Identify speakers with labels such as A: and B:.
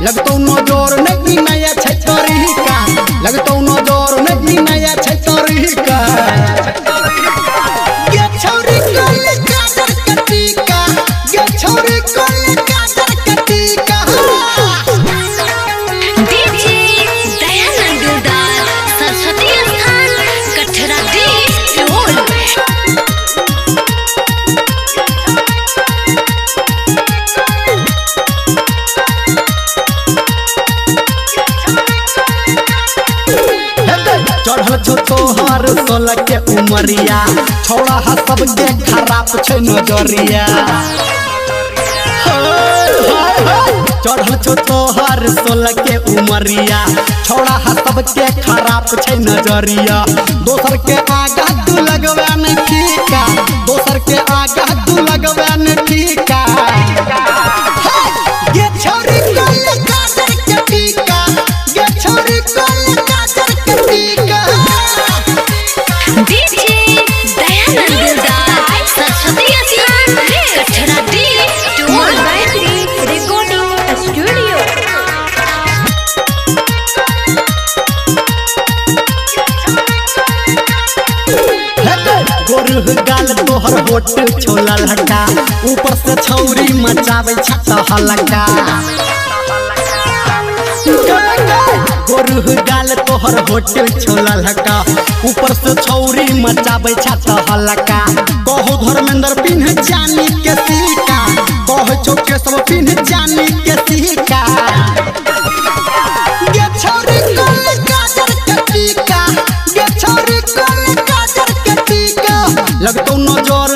A: लगतौ नजर नहीं नया छै तरीका लगतौ नजर नहीं नया छै तरीका गे छौरी कोले काजर कटिका गे छौरी कोले काजर कटिका
B: डीजे दयानंद दुलदार सरस्वती स्थान कठरा ढोल
A: चढ़ल छो तोहर 16 के उमरिया छौड़ा हा सबके खराब छै नजरिया चढ़ल छो तोहर 16 के उमरिया छौड़ा हा सबके खराब छै नजरिया दोसर के आगा तू लगवा न ठीका दोसर के आगा तू लगवा न ठीका गे छौरी कोले काजर के टीका गे छौरी कोले काजर के टीका
B: डीजे दयानंद दुलदार सरस्वती स्थान कठरा ढोल रिकॉर्डिंग स्टूडियो
A: गोरुह गाल तोहर होट छोला लगा ऊपर से छौरी मचावे छत हलका गोरुह गाल तोहर होट छोला लगा ऊपर से छौरी मचावे छत हलका कहो धर्मेंद्र पिन्ह जानी के सीका कहो चौके सब पिन्ह जानी के सीका गे छौरी कोले काजर के टीका गे छौरी कोले काजर के टीका लगतौ नजर